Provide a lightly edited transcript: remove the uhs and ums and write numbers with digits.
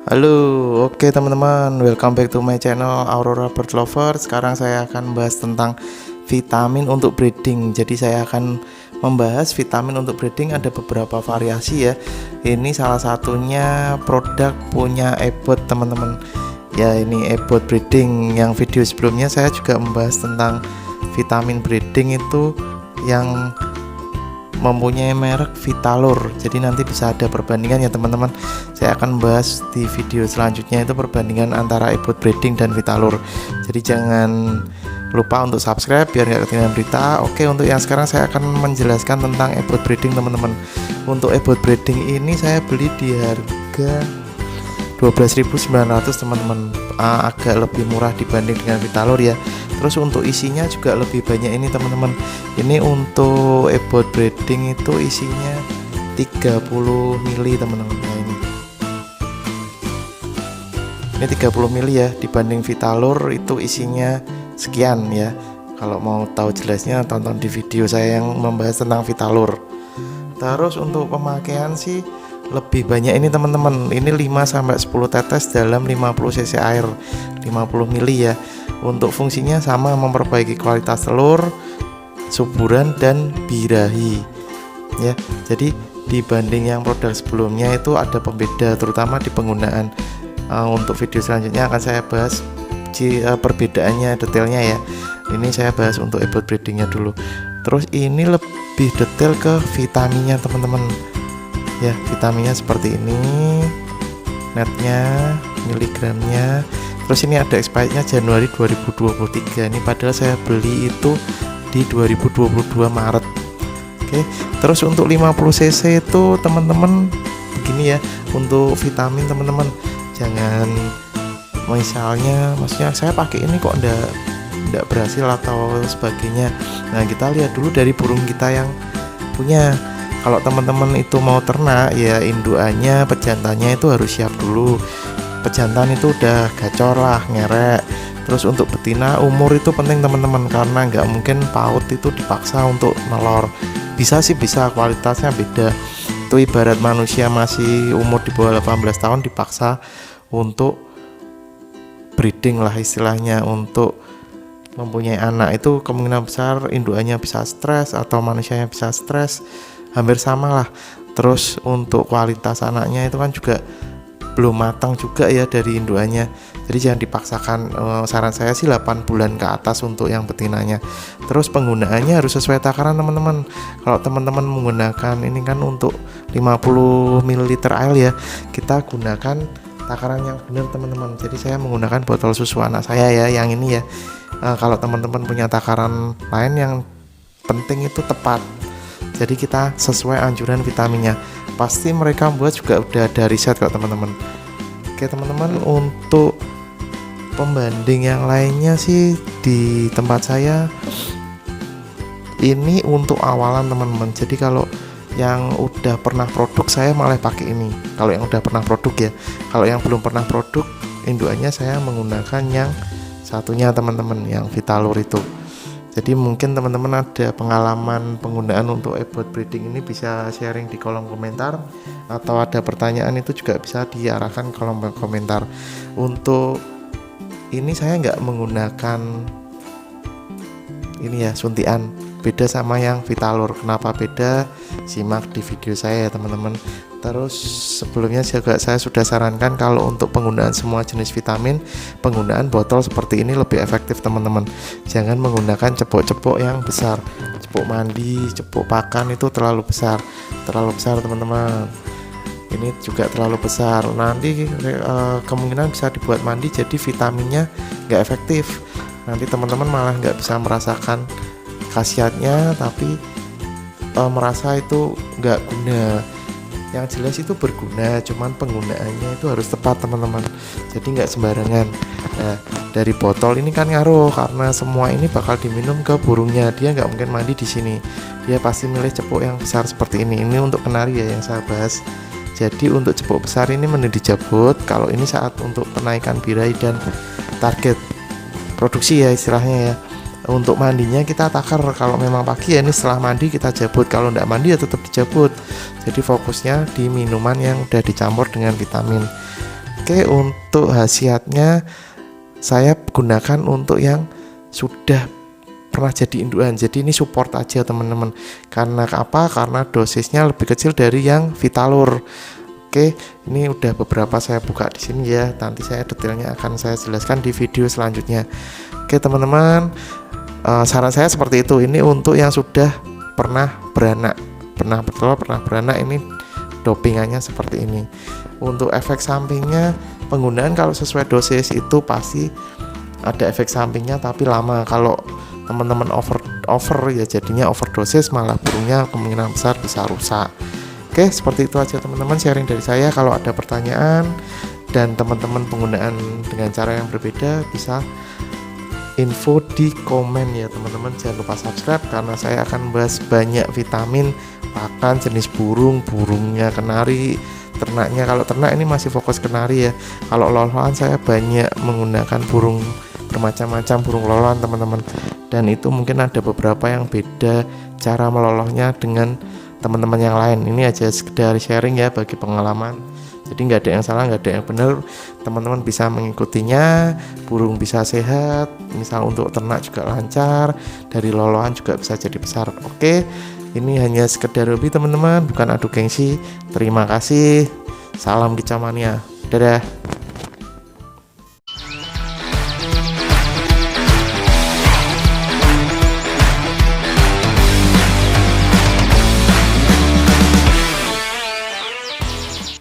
Halo, oke teman-teman, welcome back to my channel Aurora Bird Lover. Sekarang saya akan membahas tentang vitamin untuk breeding. Jadi saya akan membahas vitamin untuk breeding, ada beberapa variasi ya. Ini salah satunya produk punya Ebot teman-teman. Ya, ini Ebot breeding. Yang video sebelumnya saya juga membahas tentang vitamin breeding itu yang mempunyai merek Vitalur. Jadi nanti bisa ada perbandingan ya teman-teman. Saya akan bahas di video selanjutnya itu perbandingan antara Ebot breeding dan Vitalur. Jadi jangan lupa untuk subscribe biar nggak ketinggalan berita. Oke, untuk yang sekarang saya akan menjelaskan tentang Ebot breeding teman-teman. Untuk Ebot breeding ini saya beli di harga 12.900 teman-teman, agak lebih murah dibanding dengan Vitalur ya. Terus untuk isinya juga lebih banyak ini teman-teman. Ini untuk Ebot breeding itu isinya 30 ml teman-teman. Nah, ini 30 ml ya, dibanding Vitalur itu isinya sekian ya. Kalau mau tahu jelasnya tonton di video saya yang membahas tentang Vitalur. Terus untuk pemakaian sih lebih banyak ini teman-teman. Ini 5-10 tetes dalam 50 cc air, 50 ml ya. Untuk fungsinya sama, memperbaiki kualitas telur, suburan dan birahi ya. Jadi dibanding yang produk sebelumnya itu ada pembeda terutama di penggunaan. Untuk video selanjutnya akan saya bahas perbedaannya detailnya ya. Ini saya bahas untuk Ebot breedingnya dulu. Terus ini lebih detail ke vitaminnya teman-teman ya. Vitaminnya seperti ini, netnya, miligramnya. Terus ini ada expirednya Januari 2023. Ini padahal saya beli itu di 2022 Maret. Oke. Terus untuk 50 cc itu teman-teman begini ya. Untuk vitamin teman-teman jangan maksudnya saya pakai ini kok enggak berhasil atau sebagainya. Nah, kita lihat dulu dari burung kita yang punya. Kalau teman-teman itu mau ternak ya, indukannya, pejantannya itu harus siap dulu. Pejantan itu udah gacor lah, ngerek. Terus untuk betina umur itu penting teman-teman, karena nggak mungkin paut itu dipaksa untuk nelor. Bisa sih, bisa, kualitasnya beda. Itu ibarat manusia masih umur di bawah 18 tahun dipaksa untuk breeding lah istilahnya, untuk mempunyai anak. Itu kemungkinan besar indukannya bisa stres atau manusianya bisa stres, hampir sama lah. Terus untuk kualitas anaknya itu kan juga belum matang juga ya dari indukannya. Jadi jangan dipaksakan. Saran saya sih 8 bulan ke atas untuk yang betinanya. Terus penggunaannya harus sesuai takaran teman-teman. Kalau teman-teman menggunakan ini kan untuk 50 ml air ya, kita gunakan takaran yang benar teman-teman. Jadi saya menggunakan botol susu anak saya ya, yang ini ya. Kalau teman-teman punya takaran lain, yang penting itu tepat. Jadi kita sesuai anjuran vitaminnya. Pasti mereka buat juga udah ada riset kok teman-teman. Oke teman-teman, untuk pembanding yang lainnya sih di tempat saya ini untuk awalan teman-teman. Jadi kalau yang udah pernah produk saya malah pakai ini. Kalau yang udah pernah produk ya. Kalau yang belum pernah produk, indukannya saya menggunakan yang satunya teman-teman, yang Vitalur itu. Jadi mungkin teman-teman ada pengalaman penggunaan untuk Ebot breeding ini, bisa sharing di kolom komentar, atau ada pertanyaan itu juga bisa diarahkan kolom komentar. Untuk ini saya nggak menggunakan ini ya, suntian, beda sama yang Vitalur. Kenapa beda? Simak di video saya ya teman-teman. Terus sebelumnya juga saya sudah sarankan kalau untuk penggunaan semua jenis vitamin, penggunaan botol seperti ini lebih efektif teman-teman. Jangan menggunakan cepok-cepok yang besar. Cepok mandi, cepok pakan itu terlalu besar teman-teman. Ini juga terlalu besar. Nanti kemungkinan bisa dibuat mandi, jadi vitaminnya nggak efektif. Nanti teman-teman malah nggak bisa merasakan khasiatnya, tapi merasa itu nggak guna. Yang jelas itu berguna, cuman penggunaannya itu harus tepat teman-teman. Jadi nggak sembarangan. Nah, dari botol ini kan ngaruh, karena semua ini bakal diminum ke burungnya. Dia nggak mungkin mandi di sini. Dia pasti milih cepuk yang besar seperti ini. Ini untuk kenari ya yang saya bahas. Jadi untuk cepuk besar ini mending dijabut. Kalau ini saat untuk penaikan birahi dan target produksi ya istilahnya ya. Untuk mandinya kita takar, kalau memang pagi ya ini setelah mandi kita jabut, kalau tidak mandi ya tetap dijabut. Jadi fokusnya di minuman yang udah dicampur dengan vitamin. Oke, untuk khasiatnya saya gunakan untuk yang sudah pernah jadi indukan. Jadi ini support aja teman-teman. Karena apa? Karena dosisnya lebih kecil dari yang Vitalur. Oke, ini udah beberapa saya buka di sini ya. Nanti saya detailnya akan saya jelaskan di video selanjutnya. Oke teman-teman, saran saya seperti itu. Ini untuk yang sudah pernah beranak, pernah bertelur, pernah beranak, ini dopingannya seperti ini. Untuk efek sampingnya, penggunaan kalau sesuai dosis itu pasti ada efek sampingnya, tapi lama. Kalau teman-teman over ya jadinya overdosis, malah burungnya kemungkinan besar bisa rusak. Oke, seperti itu aja teman-teman sharing dari saya. Kalau ada pertanyaan dan teman-teman penggunaan dengan cara yang berbeda, bisa info di komen ya teman-teman. Jangan lupa subscribe karena saya akan bahas banyak vitamin, pakan, jenis burungnya kenari, ternaknya. Kalau ternak ini masih fokus kenari ya. Kalau lolohan saya banyak menggunakan burung bermacam-macam, burung lolohan teman-teman. Dan itu mungkin ada beberapa yang beda cara melolohnya dengan teman-teman yang lain. Ini aja sekedar sharing ya bagi pengalaman. Jadi nggak ada yang salah, nggak ada yang benar. Teman-teman bisa mengikutinya, burung bisa sehat, misal untuk ternak juga lancar, dari lolohan juga bisa jadi besar. Oke, ini hanya sekedar hobi teman-teman, bukan adu gengsi. Terima kasih, salam kicau mania, dadah.